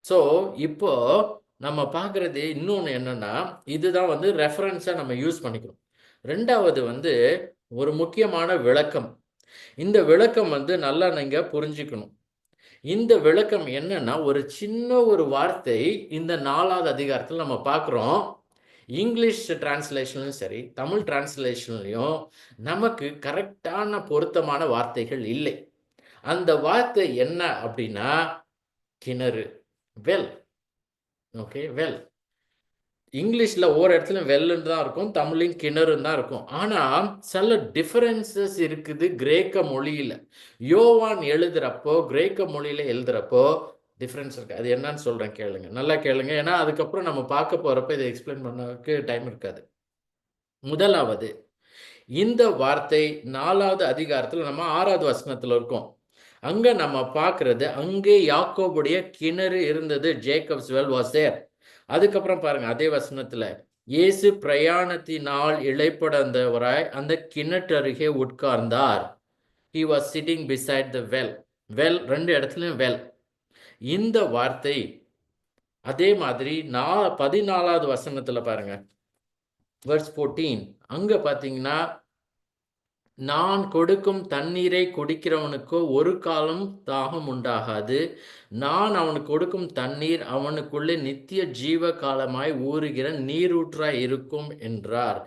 So இப்போ நம்ம பார்க்குறது இன்னொன்று என்னன்னா, இதுதான் வந்து ரெஃபரன்ஸாக நம்ம யூஸ் பண்ணிக்கணும். ரெண்டாவது வந்து ஒரு முக்கியமான விளக்கம். இந்த விளக்கம் வந்து நல்லா நீங்க புரிஞ்சுக்கணும். இந்த விளக்கம் என்னன்னா, ஒரு சின்ன ஒரு வார்த்தை இந்த 4வது அதிகாரத்தில நம்ம பார்க்குறோம். இங்கிலீஷ் டிரான்ஸ்லேஷன்லயும் சரி, தமிழ் டிரான்ஸ்லேஷன்லயும் நமக்கு கரெக்ட்டான பொருத்தமான வார்த்தைகள் இல்லை. அந்த வார்த்தை என்ன அப்படின்னா, கிணறு. வெல். ஓகே. வெல். இங்கிலீஷ்ல ஒவ்வொரு இடத்துலயும் வெல்லுன்னு தான் இருக்கும். தமிழ்லயும் கிணறுன்னு தான் இருக்கும். ஆனா, சில டிஃபரன்ஸஸ் இருக்குது கிரேக்க மொழியில. யோவான் எழுதுறப்போ, கிரேக்க மொழியில எழுதுறப்போ டிஃபரன்ஸ் இருக்கு. அது என்னன்னு சொல்றேன் கேளுங்க. நல்லா கேளுங்க. ஏன்னா, அதுக்கப்புறம் நம்ம பார்க்க போறப்ப இத எக்ஸ்பிளைன் பண்ணதுக்கு டைம் இருக்காது. முதலாவது, இந்த வார்த்தை 4வது அதிகாரத்துல நம்ம 6வது வசனத்துல இருக்கோம். அங்க நம்ம பார்க்கிறது, அங்கே யாக்கோபுடைய கிணறு இருந்தது. Jacob's well was there. அதுக்கப்புறம் பாருங்க அதே வசனத்துல, இயேசு பிரயாணத்தினால் இளைப்படந்தவராய் அந்த கிணற்றருகே உட்கார்ந்தார். He was sitting beside the well. Well 2 இடத்துலயும் வெல். இந்த வார்த்தை அதே மாதிரி 14வது வசனத்துல பாருங்க. வெர்ஸ் 14 அங்க பார்த்தீங்கன்னா, நான் கொடுக்கும் தண்ணீரை குடிக்கிறவனுக்கோ ஒரு காலம் தாகம் உண்டாகாது. நான் அவனுக்கு கொடுக்கும் தண்ணீர் அவனுக்குள்ளே நித்திய ஜீவ காலமாய் ஊறுகிற நீரூற்றாய் இருக்கும் என்றார்.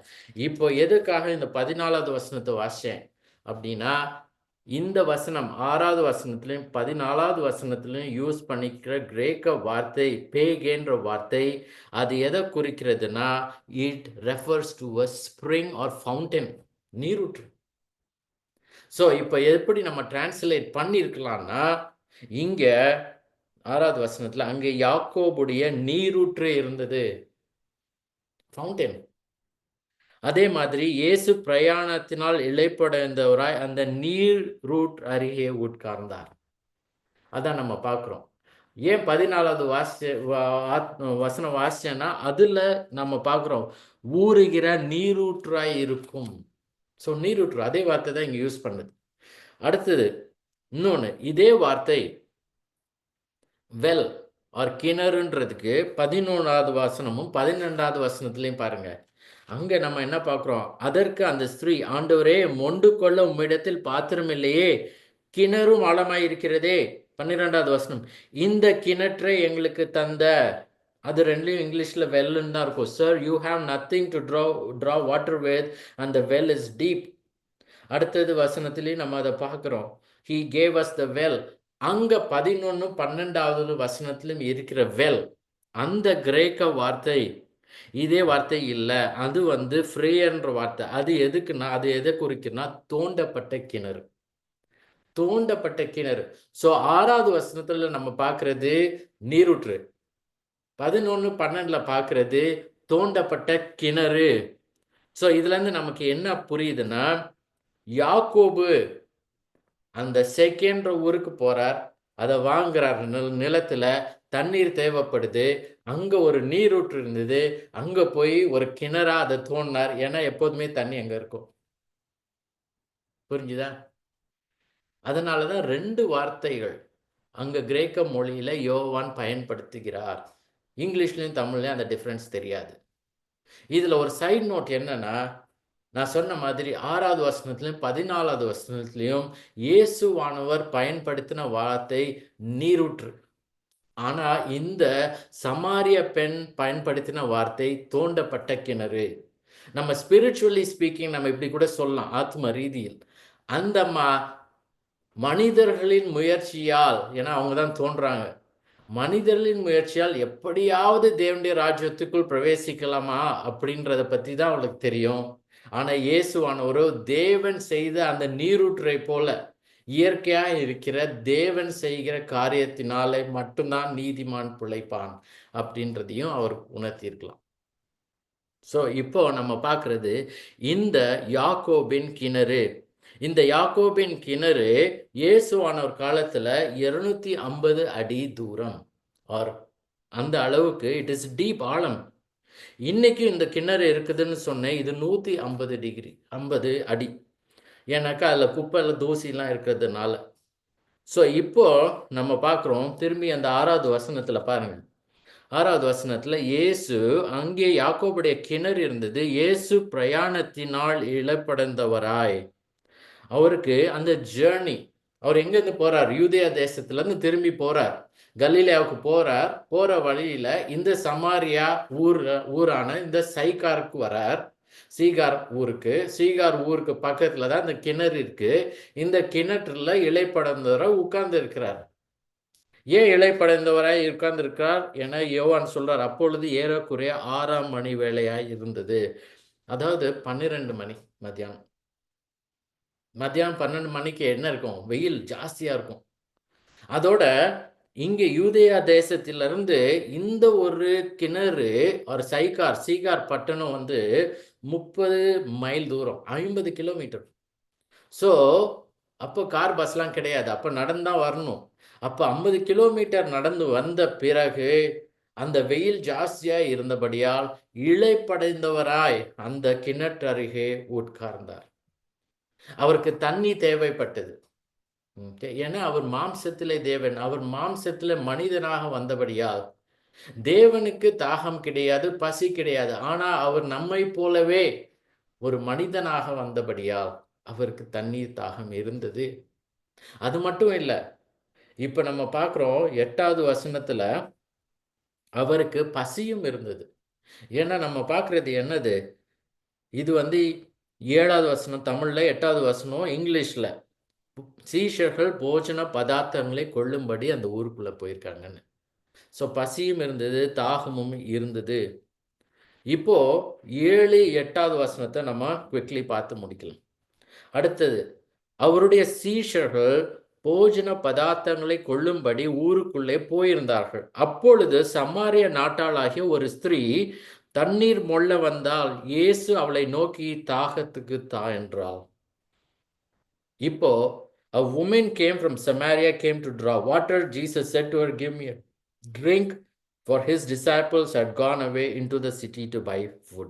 இப்போ எதுக்காக இந்த 14வது வசனத்தை வாசிச்சேன் அப்படின்னா, இந்த வசனம் 6வது வசனத்திலையும் 14வது வசனத்திலையும் யூஸ் பண்ணிக்கிற கிரேக்க வார்த்தை பேகேன்ற வார்த்தை அது எதை குறிக்கிறதுனா, it refers to a spring or fountain, நீரூற்று. ஸோ இப்போ எப்படி நம்ம டிரான்ஸ்லேட் பண்ணியிருக்கலாம்னா, இங்க 6வது வசனத்துல அங்கே யாக்கோபுடைய நீரூற்று இருந்தது, ஃபவுண்டன். அதே மாதிரி இயேசு பிரயாணத்தினால் இளைப்படைந்தவராய் அந்த நீரூற்று அருகே உட்கார்ந்தார். அதான் நம்ம பார்க்குறோம். ஏன் 14வது வசனம் வாசிச்சேன்னா, அதுல நம்ம பார்க்குறோம், ஊறுகிற நீரூற்றாய் இருக்கும். ஸோ நீரூற்று அதே வார்த்தை தான் இங்க யூஸ் பண்ணுது. அடுத்தது இன்னொன்னு, இதே வார்த்தை வெல் ஆர் கிணறுன்றதுக்கு 11வது வசனமும் 12வது வசனத்திலையும் பாருங்க. அங்க நம்ம என்ன பார்க்குறோம், அதற்கு அந்த ஸ்திரீ, ஆண்டவரே மொண்டு கொள்ள உம்மிடத்தில் பாத்திரம் இல்லையே, கிணறும் ஆழமாய் இருக்கிறதே. 12வது வசனம், இந்த கிணற்றை எங்களுக்கு தந்த. அது ரெண்டுலையும் இங்கிலீஷ்ல வெல்லுன்னு தான் இருக்கும். Sir you have nothing to draw water with and the well is deep. அடுத்தது வசனத்திலையும் நம்ம அதை பார்க்குறோம், he gave us the well. அங்க 11 12வது வசனத்திலும் இருக்கிற வெல், அந்த கிரேக்க வார்த்தை இதே வார்த்தை இல்ல. அது வந்து ஃப்ரேயர்ன்ற வார்த்தை. அது எதுக்குன்னா, அது எதை குறிக்குன்னா, தோண்டப்பட்ட கிணறு. தோண்டப்பட்ட கிணறு. ஸோ 6வது வசனத்துல நம்ம பார்க்கிறது நீரூற்று. 11 12ல பார்க்கிறது தோண்டப்பட்ட கிணறு. ஸோ இதுல இருந்து நமக்கு என்ன புரியுதுன்னா, யாக்கோபு அந்த செகேன்ற ஊருக்கு போறார். அதை வாங்குறார். நிலத்துல தண்ணீர் தேவைப்படுது. அங்க ஒரு நீரூற்று இருந்தது. அங்க போய் ஒரு கிணறா அதை தோண்டினார். ஏன்னா எப்போதுமே தண்ணி அங்க இருக்கும். புரிஞ்சுதா? அதனாலதான் 2 வார்த்தைகள் அங்க கிரேக்க மொழியில யோவான் பயன்படுத்துகிறார். இங்கிலீஷ்லயும் தமிழ்லயும் அந்த டிஃபரன்ஸ் தெரியாது. இதுல ஒரு சைடு நோட் என்னன்னா, நான் சொன்ன மாதிரி 6வது வசனத்திலும் 14வது வசனத்திலையும் இயேசுவானவர் பயன்படுத்தின வார்த்தை நீரூற்று. ஆனா இந்த சமாரிய பெண் பயன்படுத்தின வார்த்தை தோண்டப்பட்ட கிணறு. நம்ம ஸ்பிரிச்சுவலி ஸ்பீக்கிங் நம்ம இப்படி கூட சொல்லலாம், ஆத்ம ரீதியில். அந்த மனிதர்களின் முயற்சியால், ஏன்னா அவங்க தான் தோன்றாங்க, மனிதர்களின் முயற்சியால் எப்படியாவது தேவனுடைய ராஜ்யத்துக்குள் பிரவேசிக்கலாமா அப்படின்றத பத்தி தான் அவளுக்கு தெரியும். ஆனா இயேசுவானவரோ தேவன் செய்த அந்த நீரூற்றை போல இயற்கையா இருக்கிற தேவன் செய்கிற காரியத்தினாலே மட்டும்தான் நீதிமான் பிழைப்பான் அப்படின்றதையும் அவர் உணர்த்தியிருக்கலாம். ஸோ இப்போ நம்ம பார்க்கறது இந்த யாக்கோபின் கிணறு. இந்த யாக்கோபின் கிணறு இயேசுவானவர் காலத்துல 250 அடி தூரம், ஆர் அந்த அளவுக்கு இட் இஸ் டீப், ஆழம். இன்னைக்கு இந்த கிணறு இருக்குதுன்னு சொன்னேன், இது 150 டிகிரி 50 அடி. ஏன்னாக்கா அதில் குப்பையில் தூசிலாம் இருக்கிறதுனால. ஸோ இப்போ நம்ம பார்க்குறோம் திரும்பி அந்த 6வது வசனத்துல பாருங்க. 6வது வசனத்துல இயேசு அங்கே யாக்கோபுடைய கிணறு இருந்தது. இயேசு பிரயாணத்தினால் இழப்படைந்தவராய், அவருக்கு அந்த ஜேர்னி, அவர் எங்கேருந்து போறார்? யூதேயா தேசத்துலேருந்து திரும்பி போறார், கலிலேயாவுக்கு போறார். போற வழியில இந்த சமாரியா ஊரான இந்த சைகாருக்கு வரார். சீகார் ஊருக்கு, சீகார் ஊருக்கு பக்கத்துல தான் இந்த கிணறு இருக்கு. இந்த கிணற்றுல இளைப்படைந்தவரை உட்கார்ந்து இருக்கிறார். ஏன் இளைப்படைந்தவராய் உட்கார்ந்து இருக்கிறார் என யோவான் சொல்றார். அப்பொழுது ஏறக்குறைய 6ஆம் மணி வேளையாய் இருந்தது. அதாவது 12 மணி மத்தியானம். மத்தியானம் 12 மணிக்கு என்ன இருக்கும்? வெயில் ஜாஸ்தியா இருக்கும். அதோட இங்க யூதேயா தேசத்திலிருந்து இந்த ஒரு கிணறு ஒரு சீகார் பட்டணம் வந்து 30 மைல் தூரம், 50 கிலோமீட்டர். ஸோ அப்போ கார் பஸ்லாம் கிடையாது, அப்போ நடந்தான் வரணும். அப்போ 50 கிலோமீட்டர் நடந்து வந்த பிறகு அந்த வெயில் ஜாஸ்தியா இருந்தபடியால் இளைப்படைந்தவராய் அந்த கிணற்றருகே உட்கார்ந்தார். அவருக்கு தண்ணி தேவைப்பட்டது. ஏன்னா அவர் மாம்சத்திலே தேவன், அவர் மாம்சத்திலே மனிதனாக வந்தபடியால் தேவனுக்கு தாகம் கிடையாது, பசி கிடையாது. ஆனா அவர் நம்மை போலவே ஒரு மனிதனாக வந்தபடியால் அவருக்கு தண்ணீர் தாகம் இருந்தது. அது மட்டும் இல்லை, இப்ப நம்ம பார்க்கிறோம் 8வது வசனத்துல அவருக்கு பசியும் இருந்தது. ஏன்னா நம்ம பார்க்கறது என்னது, இது வந்து 7வது வசனம் தமிழ்ல, 8வது வசனம் இங்கிலீஷ்ல. சீஷர்கள் போஜன பதார்த்தங்களை கொள்ளும்படி அந்த ஊருக்குள்ள போயிருக்காங்கன்னு. ஸோ பசியும் இருந்தது, தாகமும் இருந்தது. இப்போ 7, 8வது வசனத்தை நம்ம குவிக்லி பார்த்து முடிக்கலாம். அடுத்தது, அவருடைய சீஷர்கள் போஜன பதார்த்தங்களை கொள்ளும்படி ஊருக்குள்ளே போயிருந்தார்கள். அப்பொழுது சமாரிய நாட்டாளாகிய ஒரு ஸ்திரீ தண்ணீர் மொள்ள வந்தால் இயேசு அவளை நோக்கி தாகத்துக்கு தா என்றாள். இப்போ a woman came from Samaria, came to draw water. Jesus said to her, give me a drink, for his disciples had gone away into the city to buy food.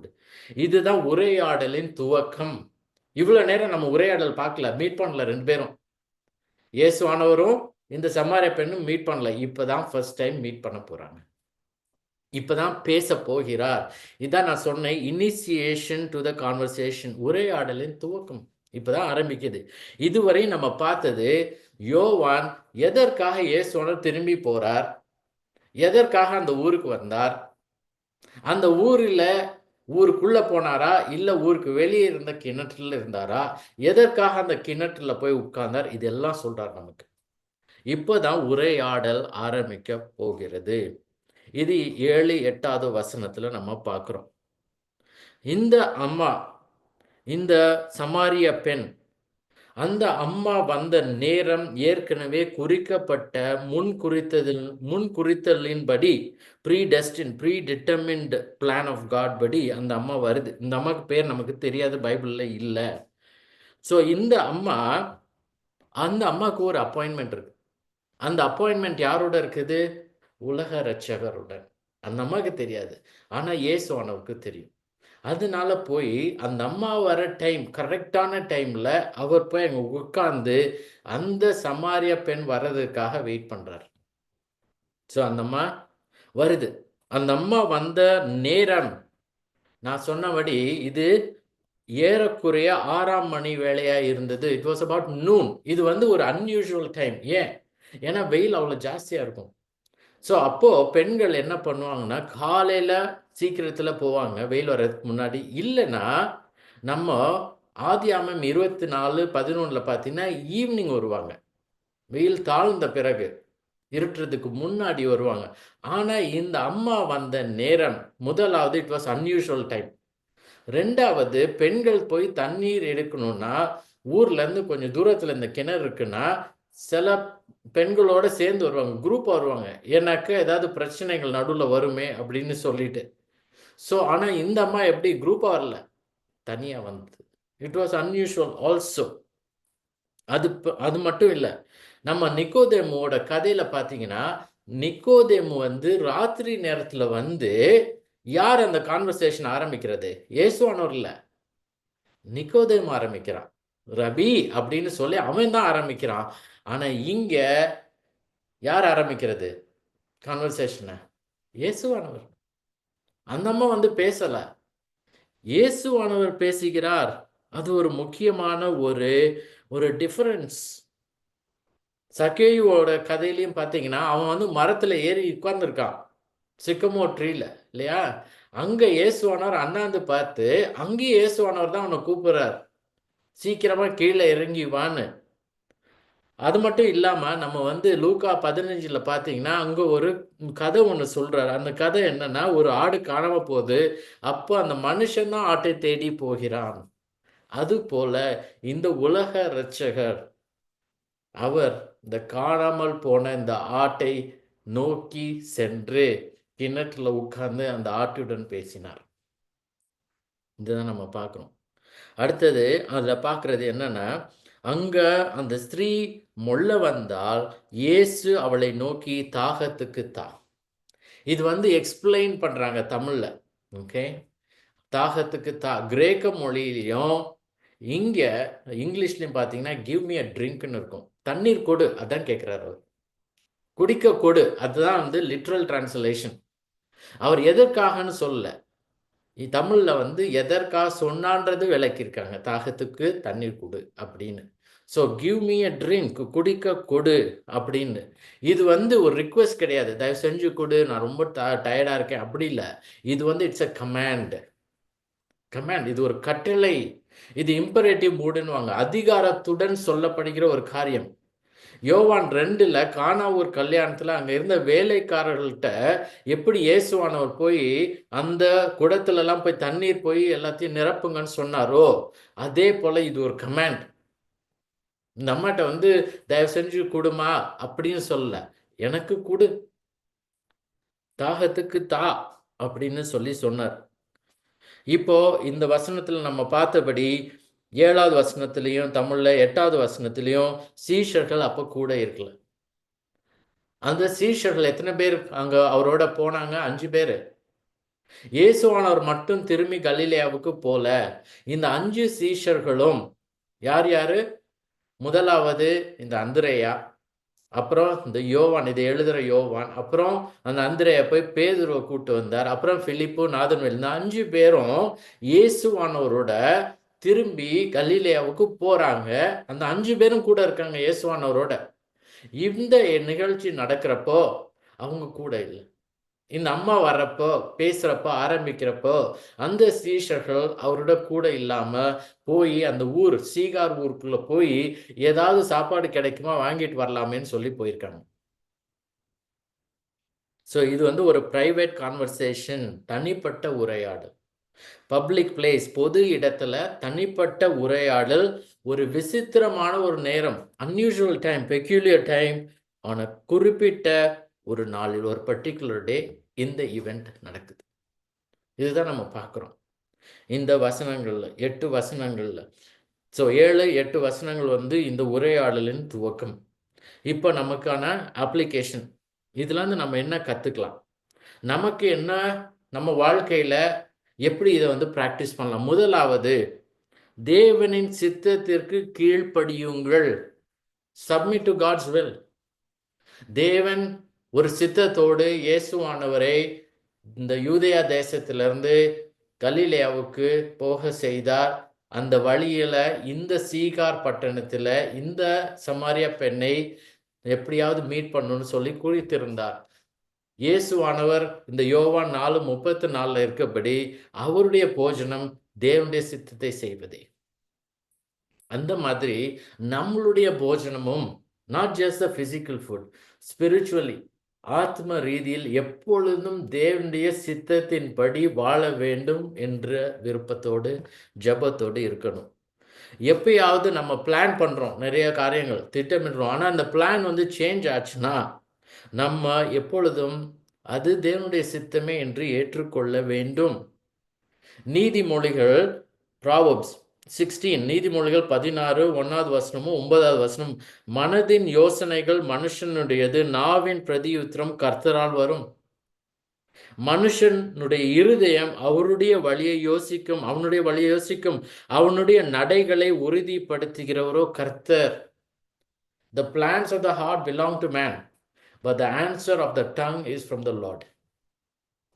இதுதான் உரையாடலின் துவக்கம். இவ்வளவு நேரம் நம்ம உரையாடல் பார்க்கல, மீட் பண்ணல. ரெண்டு பேரும், இயேசுவானவரும் இந்த சமாரிய பெண்ணும் மீட் பண்ணல. இப்பதான் ஃபர்ஸ்ட் டைம் மீட் பண்ண போறாங்க, இப்பதான் பேச போகிறார். இதான் நான் சொன்னேன், இனிஷியேஷன் டு த கான்வர்சேஷன், உரையாடலின் துவக்கம் இப்பதான் ஆரம்பிக்குது. இதுவரை நம்ம பார்த்தது யோவான் எதற்காக இயேசுவானவர் திரும்பி போறார், எதற்காக அந்த ஊருக்கு வந்தார், அந்த ஊருக்குள்ள போனாரா இல்ல ஊருக்கு வெளியே இருந்த கிணற்றுல இருந்தாரா, எதற்காக அந்த கிணற்றுல போய் உட்கார்ந்தார், இதெல்லாம் சொல்றார் நமக்கு. இப்போதான் உரையாடல் ஆரம்பிக்க போகிறது. இது 7, 8வது வசனத்துல நம்ம பார்க்கிறோம். இந்த அம்மா, இந்த சமாரிய பெண், அந்த அம்மா வந்த நேரம் ஏற்கனவே குறிக்கப்பட்ட முன்குறித்தலின்படி, ப்ரீடிட்டர்மின்ட் பிளான் ஆஃப் காட் படி அந்த அம்மா வருது. இந்த அம்மாவுக்கு பேர் நமக்கு தெரியாது, பைபிள்ல இல்லை. ஸோ அந்த அம்மாவுக்கு ஒரு அப்பாயின்மெண்ட் இருக்கு. அந்த அப்பாயின்மெண்ட் யாரோட இருக்குது? உலக இரட்சகருடன். அந்த அம்மாவுக்கு தெரியாது, ஆனா இயேசுவானவருக்கு தெரியும். அதனால போய் அந்த அம்மா வர டைம், கரெக்டான டைம்ல அவர் போய் அங்க உட்கார்ந்து அந்த சமாரிய பெண் வர்றதுக்காக வெயிட் பண்றார். ஸோ அந்த அம்மா வருது. அந்த அம்மா வந்த நேரம் நான் சொன்னபடி இது ஏறக்குறைய 6ஆம் மணி வேலையா இருந்தது. It was about noon. இது வந்து ஒரு அன்யூஷுவல் டைம். ஏன்னா வெயில் அவ்வளோ ஜாஸ்தியா இருக்கும். ஸோ அப்போ பெண்கள் என்ன பண்ணுவாங்கன்னா, காலையில சீக்கிரத்துல போவாங்க, வெயில் வர்றதுக்கு முன்னாடி. இல்லைன்னா நம்ம ஆதியாகமம் 24:11 பார்த்தீங்கன்னா ஈவினிங் வருவாங்க, வெயில் தாழ்ந்த பிறகு, இருட்டுறதுக்கு முன்னாடி வருவாங்க. ஆனா இந்த அம்மா வந்த நேரம், முதலாவது இட் வாஸ் அன்யூஷுவல் டைம். ரெண்டாவது, பெண்கள் போய் தண்ணீர் எடுக்கணும்னா ஊர்ல இருந்து கொஞ்சம் தூரத்துல இந்த கிணறு இருக்குன்னா சில பெண்களோட சேர்ந்து வருவாங்க, குரூப்பா வருவாங்க. ஏன்னாக்க ஏதாவது பிரச்சனைகள் நடுவில் வருமே அப்படின்னு சொல்லிட்டு. ஸோ ஆனா இந்த அம்மா எப்படி குரூப்பா வரல, தனியா வந்தது. It was unusual also. அது மட்டும் இல்லை, நம்ம நிக்கோதேமுவோட கதையில பார்த்தீங்கன்னா, நிக்கோதேமு வந்து ராத்திரி நேரத்துல வந்து யார் அந்த கான்வர்சேஷன் ஆரம்பிக்கிறது? இயேசுவானவர் இல்ல, நிக்கோதேமு ஆரம்பிக்கிறான். ரபி அப்படின்னு சொல்லி அவன் தான் ஆரம்பிக்கிறான். ஆனா இங்க யார் ஆரம்பிக்கிறது கான்வர்சேஷனை? இயேசுவானவர். அந்த அம்மா வந்து பேசல, இயேசுவானவர் பேசுகிறார். அது ஒரு முக்கியமான ஒரு ஒரு டிஃபரன்ஸ். சக்கேயுவோட கதையிலையும் பார்த்தீங்கன்னா, அவன் வந்து மரத்துல ஏறி உட்கார்ந்துருக்கான், சிக்கமோ ட்ரீல, இல்லையா? அங்க இயேசுவானவர் அண்ணாந்து பார்த்து, அங்கேயும் இயேசுவானவர் தான் அவனை கூப்பிடுறார், சீக்கிரமா கீழே இறங்கி வான்னு. அது மட்டும் இல்லாம நம்ம வந்து லூக்கா 15ல பார்த்தீங்கன்னா, அங்க ஒரு கதை ஒண்ணு சொல்றாரு. அந்த கதை என்னன்னா, ஒரு ஆடு காணாம போகுது. அப்போ அந்த மனுஷன் தான் ஆட்டை தேடி போகிறான். அதுபோல இந்த உலக இரட்சகர், அவர் இந்த காணாமல் போன இந்த ஆட்டை நோக்கி சென்று கிணற்றுல உட்கார்ந்து அந்த ஆட்டுடன் பேசினார். இதுதான் நம்ம பார்க்கிறோம். அடுத்தது அதுல பார்க்கிறது என்னன்னா, அங்க அந்த ஸ்திரீ மொள்ள வந்தால், இயேசு அவளை நோக்கி தாகத்துக்கு தா. இது வந்து எக்ஸ்பிளைன் பண்றாங்க தமிழ்ல. ஓகே, தாகத்துக்கு தா. கிரேக்க மொழியிலையும் இங்க இங்கிலீஷ்லயும் பார்த்தீங்கன்னா, கிவ் மீ அ ட்ரிங்க்னு இருக்கும். தண்ணீர் கொடு, அதான் கேட்கிறாரு அவர். குடிக்க கொடு, அதுதான் வந்து லிட்ரல் டிரான்ஸ்லேஷன். அவர் எதற்காகன்னு சொல்லல, தமிழ்ல வந்து எதற்காக சொன்னான்றது விளக்கியிருக்காங்க. தாகத்துக்கு தண்ணீர் கொடு அப்படின்னு. So give me a drink, குடிக்க கொடு அப்படின்னு. இது வந்து ஒரு ரிக்வெஸ்ட் கிடையாது, தயவு செஞ்சு கொடு, நான் ரொம்ப டயர்டாக இருக்கேன், அப்படி இல்லை. இது வந்து இட்ஸ் அ கமாண்ட். கமாண்ட், இது ஒரு கட்டளை. இது இம்பரேட்டிவ் மூடுன்னுவாங்க, அதிகாரத்துடன் சொல்லப்படுகிற ஒரு காரியம். யோவான் 2ல் கானாவூர் கல்யாணத்தில் அங்கே இருந்த வேலைக்காரர்கள்ட்ட எப்படி இயேசுவானவர் போய் அந்த குடத்துலலாம் போய் தண்ணீர் போய் எல்லாத்தையும் நிரப்புங்கன்னு சொன்னாரோ, அதே போல இது ஒரு கமாண்ட். இந்த அம்மாட்ட வந்து தயவு செஞ்சு கொடுமா அப்படின்னு சொல்லல, எனக்கு கொடு, தாகத்துக்கு தா அப்படின்னு சொல்லி சொன்னார். இப்போ இந்த வசனத்துல நம்ம பார்த்தபடி 7வது வசனத்திலையும் தமிழ்ல 8வது வசனத்திலையும் சீஷர்கள் அப்போ கூட இருக்கல. அந்த சீஷர்கள் எத்தனை பேர் அங்க அவரோட போனாங்க? 5 பேரு. இயேசுவானவர் மட்டும் திரும்பி கலிலேயாவுக்கு போல. இந்த 5 சீஷர்களும் யார் யாரு? முதலாவது இந்த அந்திரேயா, அப்புறம் இந்த யோவான், இதை எழுதுற யோவான், அப்புறம் அந்த அந்திரேயா போய் பேதுருவை கூட்டு வந்தார், அப்புறம் பிலிப்பு, நாதன்வேல். இந்த 5 பேரும் இயேசுவானவரோட திரும்பி கலிலேயாவுக்கு போறாங்க. அந்த 5 பேரும் கூட இருக்காங்க இயேசுவானவரோட. இந்த நிகழ்ச்சி நடக்கிறப்போ அவங்க கூட இல்லை. இந்த அம்மா வர்றப்போ, பேசுறப்போ, ஆரம்பிக்கிறப்போ அந்த சீஷர்கள் அவரோட கூட இல்லாம போய் அந்த ஊர் சீகார் ஊருக்குள்ள போய் ஏதாவது சாப்பாடு கிடைக்குமா வாங்கிட்டு வரலாமேன்னு சொல்லி போயிருக்காங்க. ஸோ இது வந்து ஒரு பிரைவேட் கான்வர்சேஷன், தனிப்பட்ட உரையாடல். பப்ளிக் பிளேஸ், பொது இடத்துல தனிப்பட்ட உரையாடல். ஒரு விசித்திரமான ஒரு நேரம், அன்யூஷுவல் டைம், பெக்யூலியர் டைம், ஆன குறிப்பிட்ட ஒரு நாளில், ஒரு பர்டிகுலர் டே இந்த ஈவெண்ட் நடக்குது. இதுதான் நம்ம பார்க்குறோம் இந்த வசனங்கள்ல, 8 வசனங்கள்ல. ஸோ 7, 8 வசனங்கள் வந்து இந்த உரையாடலின் துவக்கம். இப்போ நமக்கான அப்ளிகேஷன், இதுலேருந்து நம்ம என்ன கற்றுக்கலாம், நமக்கு என்ன, நம்ம வாழ்க்கையில் எப்படி இதை வந்து ப்ராக்டிஸ் பண்ணலாம்? முதலாவது, தேவனின் சித்தத்திற்கு கீழ்ப்படியுங்கள். Submit to God's will. தேவன் ஒரு சித்தத்தோடு இயேசுவானவரை இந்த யூதேயா தேசத்திலிருந்து கலிலேயாவுக்கு போக செய்தார். அந்த வழியில இந்த சீகார் பட்டணத்தில் இந்த சமாரியா பெண்ணை எப்படியாவது மீட் பண்ணணும்னு சொல்லி குறித்திருந்தார். இயேசுவானவர் இந்த யோவான் 4:34 இருக்கபடி அவருடைய போஜனம் தேவனுடைய சித்தத்தை செய்வதே. அந்த மாதிரி நம்மளுடைய போஜனமும் not just the physical food, spiritually, ஆத்ம ரீதியில் எப்பொழுதும் தேவனுடைய சித்தத்தின்படி வாழ வேண்டும் என்ற விருப்பத்தோடு ஜபத்தோடு இருக்கணும். எப்பயாவது நம்ம பிளான் பண்ணுறோம், நிறைய காரியங்கள் திட்டமிடுறோம், ஆனால் அந்த பிளான் வந்து சேஞ்ச் ஆச்சுன்னா நம்ம எப்பொழுதும் அது தேவனுடைய சித்தமே என்று ஏற்றுக்கொள்ள வேண்டும். நீதிமொழிகள், ப்ராவர்ப்ஸ் 16, நீதிமொழிகள் 16, 1வது வசனமும் 9வது வசனம், மனதின் யோசனைகள் மனுஷனுடையது, நாவின் பிரதியுத்திரம் கர்த்தரால் வரும். மனுஷனுடைய இருதயம் அவருடைய வழியை யோசிக்கும், அவனுடைய வழியை யோசிக்கும், அவனுடைய நடைகளை உறுதிப்படுத்துகிறவரோ கர்த்தர். The plans of the heart belong to man, but the answer of the tongue is from the Lord.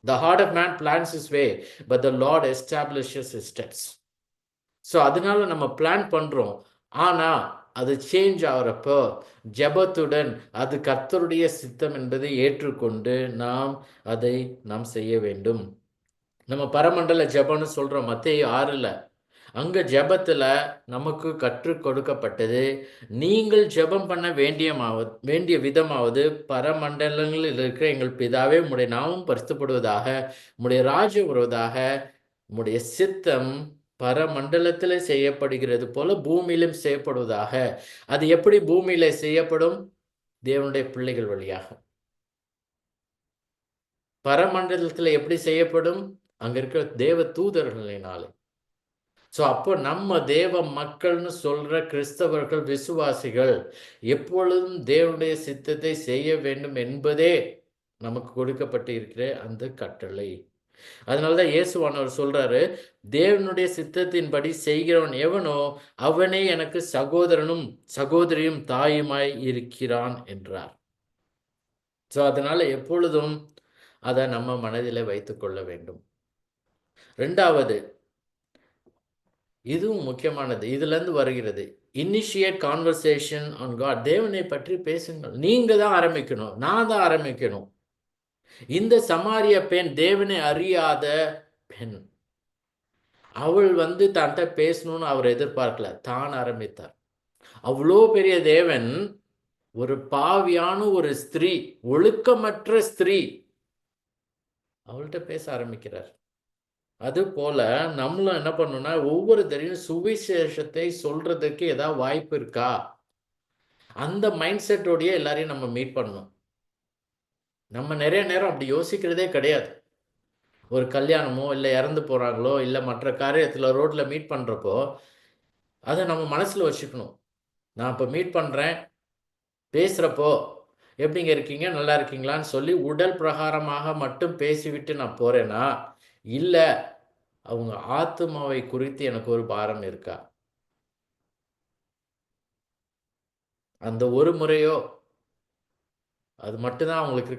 The heart of man plans his way, but the Lord establishes his steps. So அதனால நம்ம plan பண்ணுறோம், ஆனால் அது change ஆகிறப்போ ஜெபத்துடன் அது கர்த்தருடைய சித்தம் என்பதை ஏற்றுக்கொண்டு அதை நாம் செய்ய வேண்டும். நம்ம பரமண்டல ஜெபம்னு சொல்கிறோம் மத்தேயு 6ல். அங்கே ஜெபத்தில் நமக்கு கற்றுக் கொடுக்கப்பட்டது, நீங்கள் ஜெபம் பண்ண வேண்டிய விதமாவது, பரமண்டலங்களில் இருக்கிற எங்கள் பிதாவே, உம்முடைய நாமம் பரிசுத்தப்படுவதாக, உம்முடைய ராஜ்யம் வருவதாக, உம்முடைய சித்தம் பரமண்டலத்தில் செய்யப்படுகிறது போல பூமியிலும் செய்யப்படுவதாக. அது எப்படி பூமியில செய்யப்படும்? தேவனுடைய பிள்ளைகள் வழியாக. பரமண்டலத்தில் எப்படி செய்யப்படும்? அங்க இருக்கிற தேவ தூதர்களினாலே. ஸோ அப்போ நம்ம தேவ மக்கள்னு சொல்ற கிறிஸ்தவர்கள், விசுவாசிகள் எப்பொழுதும் தேவனுடைய சித்தத்தை செய்ய வேண்டும் என்பதே நமக்கு கொடுக்கப்பட்டு இருக்கிற அந்த கட்டளை. அதனாலதான் இயேசுவானவர் சொல்றாரு, தேவனுடைய சித்தத்தின்படி செய்கிறவன் எவனோ அவனே எனக்கு சகோதரனும் சகோதரியும் தாயுமாய் இருக்கிறான் என்றார். ஸோ அதனால எப்பொழுதும் அதை நம்ம மனதில் வைத்துக் கொள்ள வேண்டும். ரெண்டாவது, இதுவும் முக்கியமானது, இதுல இருந்து வருகிறது, இனிஷியேட் கான்வர்சேஷன் ஆன் காட். தேவனை பற்றி பேசுங்கள். நீங்க தான் ஆரம்பிக்கணும், நான் தான் ஆரம்பிக்கணும். இந்த சமாரிய பெண் தேவனை அறியாத பெண். அவள் தன்ட்ட பேசணும்னு அவர் எதிர்பார்க்கல, தான் ஆரம்பித்தார். அவ்வளோ பெரிய தேவன் ஒரு பாவியான ஒரு ஸ்திரீ, ஒழுக்கமற்ற ஸ்திரீ, அவள்கிட்ட பேச ஆரம்பிக்கிறார். அது போல நம்மளும் என்ன பண்ணணும்னா, ஒவ்வொரு தரையும் சுவிசேஷத்தை சொல்றதுக்கு ஏதாவது வாய்ப்பு இருக்கா, அந்த மைண்ட் செட்டோடைய எல்லாரையும் நம்ம மீட் பண்ணணும். நம்ம நிறைய நேரம் அப்படி யோசிக்கிறதே கிடையாது. ஒரு கல்யாணமோ இல்லை இறந்து போகிறாங்களோ இல்லை மற்ற காரியத்தில் ரோட்டில் மீட் பண்ணுறப்போ அதை நம்ம மனசில் வச்சுக்கணும். நான் இப்போ மீட் பண்ணுறேன், பேசுகிறப்போ எப்படிங்க இருக்கீங்க, நல்லா இருக்கீங்களான்னு சொல்லி உடல் பிரகாரமாக மட்டும் பேசிவிட்டு நான் போகிறேன்னா, இல்லை அவங்க ஆத்மாவை குறித்து எனக்கு ஒரு பாரம் இருக்கா, அந்த ஒரு முறையோ அது மட்டும்தான் அவங்களுக்கு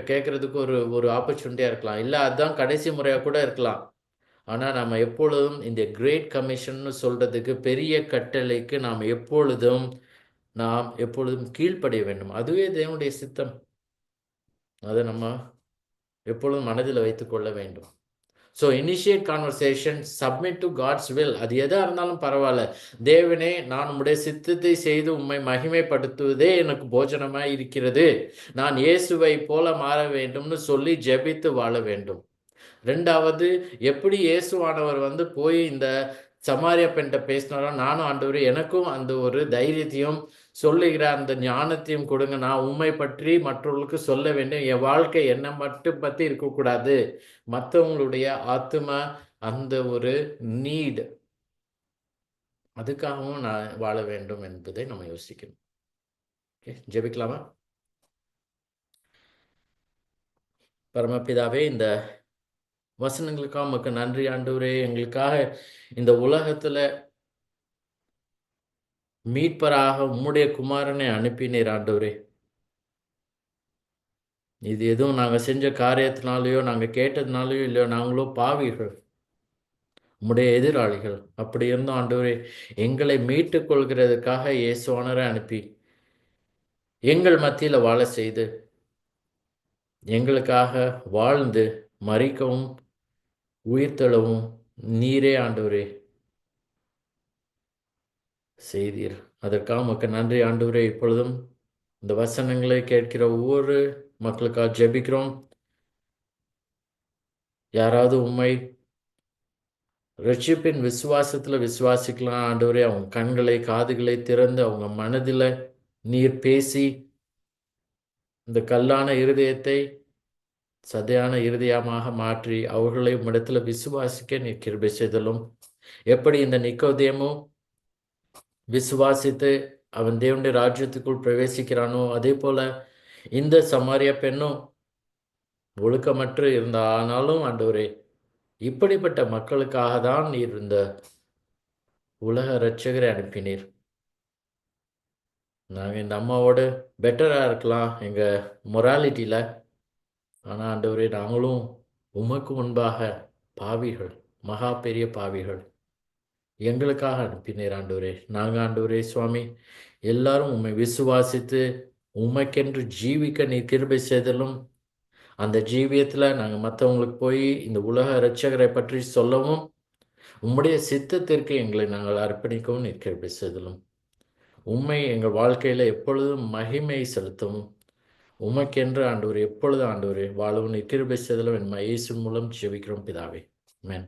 கேட்கறதுக்கு ஒரு ஆப்பர்ச்சுனிட்டியாக இருக்கலாம், இல்லை அதுதான் கடைசி முறையாக கூட இருக்கலாம். ஆனால் நம்ம எப்பொழுதும் இந்த கிரேட் கமிஷன்னு சொல்கிறதுக்கு, பெரிய கட்டளைக்கு நாம் எப்பொழுதும் கீழ்ப்படிய வேண்டும். அதுவே தேவனுடைய சித்தம். அதை நம்ம எப்பொழுதும் மனதில் வைத்துக்கொள்ள வேண்டும். So initiate conversation, submit to God's will. அது எதாக இருந்தாலும் பரவாயில்ல. தேவனே, நான் உம்முடைய சித்தத்தை செய்து உம்மை மகிமைப்படுத்துவதே எனக்கு போஜனமாக இருக்கிறது, நான் இயேசுவை போல மாற வேண்டும்னு சொல்லி ஜெபித்து வாழ வேண்டும். ரெண்டாவது, எப்படி இயேசுவானவர் போய் இந்த சமாரியா பெண்கிட்ட பேசினாரோ, நானும் ஆண்டவரே எனக்கும் அந்த ஒரு தைரியத்தையும் சொல்லுகிற அந்த ஞானத்தையும் கொடுங்க, நான் உண்மை பற்றி மற்றவர்களுக்கு சொல்ல வேண்டும், என் வாழ்க்கை என்னை மட்டும் பற்றி இருக்கக்கூடாது, மற்றவங்களுடைய ஆத்மா அந்த ஒரு நீட், அதுக்காகவும் நான் வாழ வேண்டும் என்பதை நம்ம யோசிக்கணும். ஓகே, ஜெபிக்கலாமா? பரமபிதாவே, இந்த வசனங்களுக்காக உமக்கு நன்றி ஆண்டவரே. எங்களுக்காக இந்த உலகத்துல மீட்பராக உம்முடைய குமாரனை அனுப்பினீர் ஆண்டவரே. இது எதுவும் நாங்க செஞ்ச காரியத்தினாலேயோ நாங்க கேட்டதுனாலேயோ இல்லையோ, நாங்களோ பாவிகள், உம்முடைய எதிராளிகள். அப்படி இருந்தோம் ஆண்டவரே, எங்களை மீட்டு கொள்கிறதுக்காக இயேசுவானரை அனுப்பி எங்கள் மத்தியில வாழ செய்து, எங்களுக்காக வாழ்ந்து மரிக்கவும் உயிர்த்தெழவும் நீரே ஆண்டவரே செய்தீர். அதற்காக உமக்கு நன்றி ஆண்டவரே. இப்பொழுதும் இந்த வசனங்களை கேட்கிற ஒவ்வொரு மக்களுக்காக ஜெபிக்கிறோம். யாராவது உம்மை ரட்சிப்பின் விசுவாசத்தில் விசுவாசிக்கலாம் ஆண்டவரே, அவங்க கண்களை காதுகளை திறந்து அவங்க மனதில் நீர் பேசி இந்த கல்லான இருதயத்தை சதையான இருதயமாக மாற்றி அவர்களை உம்மிடத்துல விசுவாசிக்க நீர் கிருபை செய்தலும். எப்படி இந்த நிக்கோதேமும் விசுவாசித்து அவன் தேவனுடைய ராஜ்யத்துக்குள் பிரவேசிக்கிறானோ, அதே போல இந்த சமாரியா பெண்ணும் ஒழுக்கமற்று இருந்த, ஆனாலும் ஆண்டவரே, இப்படிப்பட்ட மக்களுக்காக தான் நீர் இந்த உலக இரட்சகரை அனுப்பினீர். நாங்கள் இந்த அம்மாவோட பெட்டராக இருக்கலாம் எங்கள் மொராலிட்டியில். ஆனால் ஆண்டவரே, நாங்களும் உமக்கு முன்பாக பாவிகள், மகா பெரிய பாவிகள். எங்களுக்காக அனுப்பினீர் ஆண்டவரே. நாங்கள் ஆண்டவரே சுவாமி எல்லாரும் உம்மை விசுவாசித்து உமக்கென்று ஜீவிக்க நீர் கிருபை செய்தலும், அந்த ஜீவியத்தில் நாங்கள் மற்றவங்களுக்கு போய் இந்த உலக இரட்சகரை பற்றி சொல்லவும், உம்முடைய சித்தத்திற்கு எங்களை நாங்கள் அர்ப்பணிக்கவும் நீர் கிருபை செய்தலும். உம்மை எங்கள் வாழ்க்கையில் எப்பொழுதும் மகிமை செலுத்தவும், உமக்கென்று ஆண்டவரே எப்பொழுதும் ஆண்டவரே வாழவும் நீர் கிருபை செய்தலும். என் இயேசு மூலம் ஜெபிக்கிறோம் பிதாவே. ஆமென்.